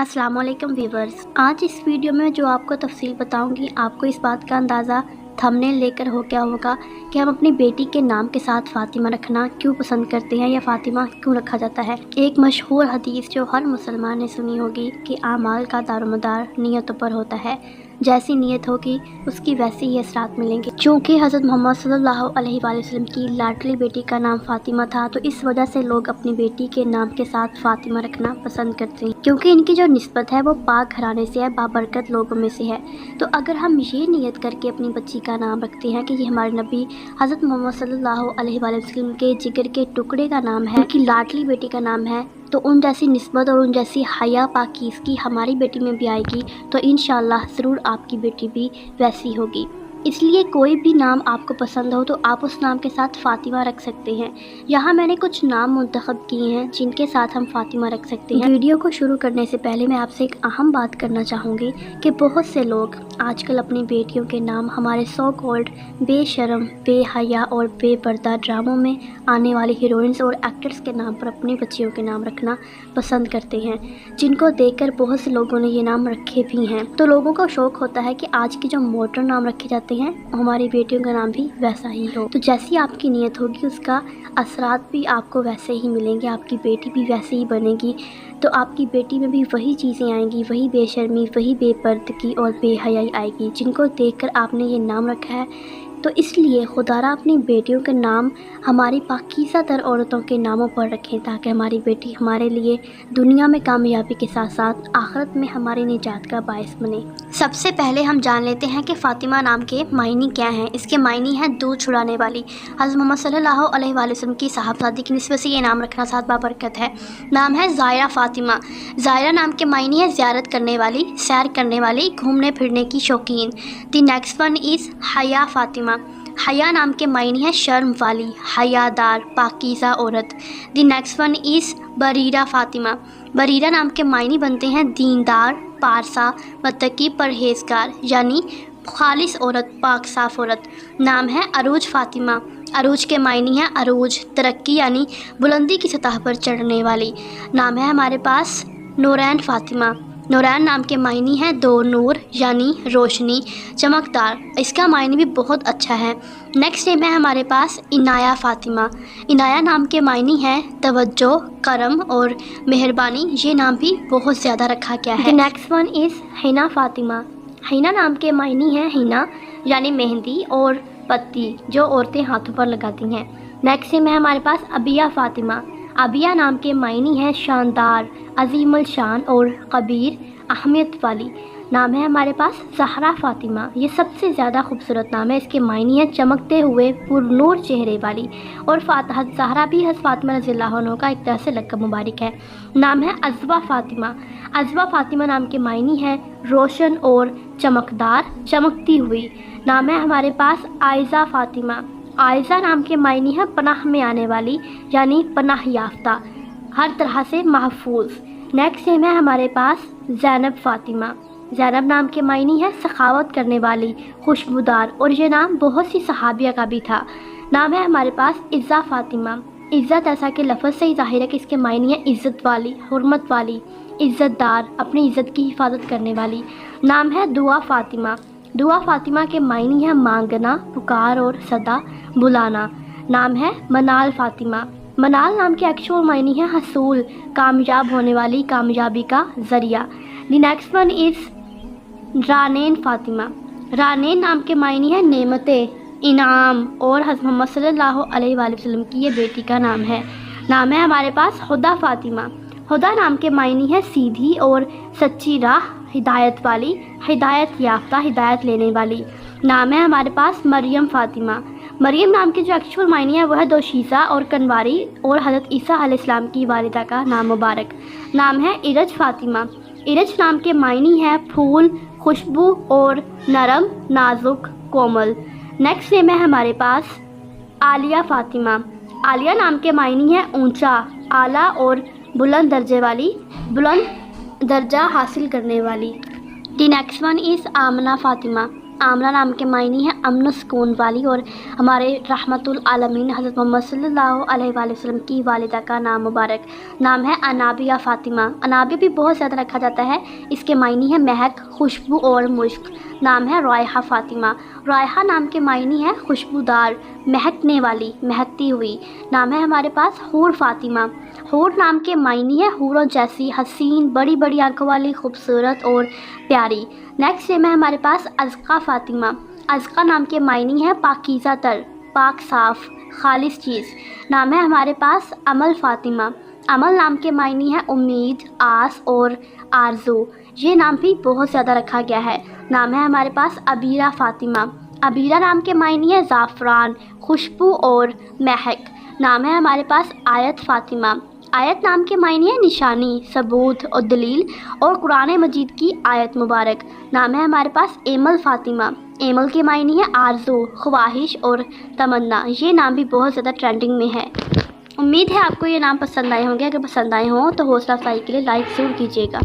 अस्सलाम वालेकुम व्यूवर्स। आज इस वीडियो में जो आपको तफसील बताऊंगी, आपको इस बात का अंदाज़ा थंबनेल लेकर हो गया होगा कि हम अपनी बेटी के नाम के साथ फ़ातिमा रखना क्यों पसंद करते हैं या फ़ातिमा क्यों रखा जाता है। एक मशहूर हदीस जो हर मुसलमान ने सुनी होगी कि आमाल का दारोमदार नियतों पर होता है, जैसी नीयत होगी उसकी वैसे ही असरात मिलेंगे। चूँकि हज़रत मोहम्मद सल्लल्लाहु अलैहि वसल्लम की लाडली बेटी का नाम फ़ातिमा था, तो इस वजह से लोग अपनी बेटी के नाम के साथ फ़ातिमा रखना पसंद करते हैं, क्योंकि इनकी जो निस्बत है वो पाक घराने से है, बाबरकत लोगों में से है। तो अगर हम ये नीयत करके अपनी बच्ची का नाम रखते हैं कि ये हमारे नबी हज़रत मोहम्मद सल्लल्लाहु अलैहि वसल्लम के जिगर के टुकड़े का नाम है, उनकी लाडली बेटी का नाम है, तो उन जैसी निस्बत और उन जैसी हया पाकीज़गी हमारी बेटी में भी आएगी, तो इंशाअल्लाह ज़रूर आपकी बेटी भी वैसी होगी। इसलिए कोई भी नाम आपको पसंद हो तो आप उस नाम के साथ फ़ातिमा रख सकते हैं। यहाँ मैंने कुछ नाम मुंतखब किए हैं जिनके साथ हम फ़ातिमा रख सकते हैं। वीडियो को शुरू करने से पहले मैं आपसे एक अहम बात करना चाहूँगी कि बहुत से लोग आजकल अपनी बेटियों के नाम हमारे सो कॉल्ड बेशरम, बेहया और बेपर्दा ड्रामों में आने वाली हीरोइंस और एक्टर्स के नाम पर अपनी बच्चियों के नाम रखना पसंद करते हैं, जिनको देखकर बहुत से लोगों ने ये नाम रखे भी हैं। तो लोगों को शौक़ होता है कि आज के जो मॉडर्न नाम रखे जाते हैं हमारी बेटियों का नाम भी वैसा ही हो। तो जैसी आपकी नीयत होगी उसका असरात भी आपको वैसे ही मिलेंगे, आपकी बेटी भी वैसे ही बनेगी। तो आपकी बेटी में भी वही चीज़ें आएंगी, वही बेशर्मी, वही बेपर्दगी और बेहयाई आएगी, जिनको देखकर आपने ये नाम रखा है। तो इसलिए खुदारा अपनी बेटियों के नाम हमारी पाकीज़ा तर औरतों के नामों पर रखें, ताकि हमारी बेटी हमारे लिए दुनिया में कामयाबी के साथ साथ आखिरत में हमारी निजात का बायस बने। सबसे पहले हम जान लेते हैं कि फ़ातिमा नाम के मायनी क्या हैं। इसके मायनी हैं दूध छुड़ाने वाली। हज़रत मोहम्मद सल्लल्लाहु अलैहि वसल्लम की साहबजादी की निस्बत से ये नाम रखना साथ बाबरकत है। नाम है ज़ायरा फ़ातिमा। ज़ायरा नाम के मायनी है ज़ियारत करने वाली, सैर करने वाली, घूमने फिरने की शौकीन। द नेक्स्ट वन इज़ हया फ़ातिमा। हया नाम के मायने हैं शर्म वाली, हयादार, पाकीज़ा औरत। The next one is Bareera Fatima. Bareera नाम के मायने बनते हैं दीनदार, पारसा, मुत्तकी, परहेज़गार, यानी खालिस औरत, पाक साफ़ औरत। नाम है अरूज फ़ातिमा। अरूज के मायने हैं अरूज, तरक्की यानी बुलंदी की सतह पर चढ़ने वाली। नाम है हमारे पास नूरैन फ़ातिमा। नूरैन नाम के मायने हैं दो नूर, यानी रोशनी, चमकदार। इसका मायने भी बहुत अच्छा है। नेक्स्ट नेम है हमारे पास इनाया फ़ातिमा। इनाया नाम के मायने हैं तवज्जो, करम और मेहरबानी। ये नाम भी बहुत ज़्यादा रखा गया है। Next one is Hina Fatima. Hina नाम के मायने हैं हिना, यानी मेहंदी और पत्ती, जो औरतें हाथों पर लगाती हैं। नेक्स्ट नेम है हमारे पास अबिया फ़ातिमा। अबिया नाम के मायने हैं शानदार, अजीमुल शान और कबीर, अहमियत वाली। नाम है हमारे पास ज़हरा फ़ातिमा। ये सबसे ज़्यादा खूबसूरत नाम है। इसके मायने हैं चमकते हुए पुरनूर चेहरे वाली। और ज़हरा भी हज़रत फ़ातिमा रज़ियल्लाहु अन्हा का एक तरह से लक़ब मुबारक है। नाम है अज़वा फ़ातिमा। अज़वा फ़ातिमा नाम के मायने हैं रोशन और चमकदार, चमकती हुई। नाम है हमारे पास आयज़ा फ़ातिमा। आयज़ा नाम के मायने हैं पनाह में आने वाली, यानी पनाह याफ्ता, हर तरह से महफूज। नेक्स्ट नेम है हमारे पास ज़ैनब फ़ातिमा। ज़ैनब नाम के मायने हैं सखावत करने वाली, खुशबूदार, और ये नाम बहुत सी सहाबिया का भी था। नाम है हमारे पास इज़्ज़ा फ़ातिमा। इज़्ज़त ऐसा कि लफ्ज़ से ही ज़ाहिर है कि इसके मायने हैं इज़्ज़त वाली, हुर्मत वाली, इज़्ज़तदार, अपनी इज़्ज़त की हिफाजत करने वाली। नाम है दुआ फ़ातिमा। दुआ फ़ातिमा के मायने हैं मांगना, पुकार और सदा बुलाना। नाम है मनाल फ़ातिमा। मनाल नाम के एक्चुअल मायने हैं हसूल, कामयाब होने वाली, कामयाबी का ज़रिया। The next one is Ranain Fatima. Ranain नाम के मायने हैं नेमतें, इनाम, और हज़रत मोहम्मद सल्लल्लाहु अलैहि वसल्लम की ये बेटी का नाम है। नाम है हमारे पास हुदा फ़ातिमा। हुदा नाम के मायने हैं सीधी और सच्ची राह, हिदायत वाली, हिदायत याफ्ता, हिदायत लेने वाली। नाम है हमारे पास मरियम फ़ातिमा। मरियम नाम के जो एक्चुअल मायने हैं वह दोशीज़ा और कनवारी और हज़रत ईसा अलैहिस्सलाम की वालिदा का नाम मुबारक। नाम है इरज फ़ातिमा। इरज नाम के मायने हैं फूल, खुशबू और नरम, नाजुक, कोमल। नेक्स्ट नेम है हमारे पास आलिया फ़ातिमा। आलिया नाम के मायने हैं ऊंचा, आला और बुलंद दर्जे वाली, बुलंद दर्जा हासिल करने वाली। द नेक्स्ट वन इज़ आमना फ़ातिमा। आमना नाम के मायने हैं अमन सुकून वाली, और हमारे रहमतुल आलमीन हज़रत मोहम्मद सल्लल्लाहु अलैहि वसल्लम की वालिदा का नाम मुबारक नाम है अनाबिया फ़ातिमा। अनाबिया भी बहुत ज़्यादा रखा जाता है, इसके मायने हैं महक, खुशबू और मुश्क। नाम है रायहा फ़ातिमा। रायहा नाम के मायने हैं खुशबूदार, महकने वाली, महकती हुई। नाम है हमारे पास हूर फ़ातिमा। हूर नाम के मायने हैं हूरों जैसी, हसीन, बड़ी बड़ी आंखों वाली, खूबसूरत और प्यारी। नेक्स्ट नेम है हमारे पास अज़का फ़ातिमा। अज़का नाम के मायने हैं पाकीज़ा तर, पाक साफ़, खालिस चीज़। नाम है हमारे पास अमल फ़ातिमा। अमल नाम के मायने हैं उम्मीद, आस और आरज़ू। ये नाम भी बहुत ज़्यादा रखा गया है। नाम है हमारे पास अबीरा फ़ातिमा। अबीरा नाम के मायने हैं ज़ाफ़रान, खुशबू और महक। नाम है हमारे पास आयत फ़ातिमा। आयत नाम के मायने हैं निशानी, सबूत और दलील, और कुरान मजीद की आयत मुबारक। नाम है हमारे पास एमल फ़ातिमा। एमल के मायने हैं आरज़ू, ख्वाहिश और तमन्ना। ये नाम भी बहुत ज़्यादा ट्रेंडिंग में है। उम्मीद है आपको ये नाम पसंद आए होंगे। अगर पसंद आए हों तो हौसला अफजाई के लिए लाइक ज़रूर कीजिएगा।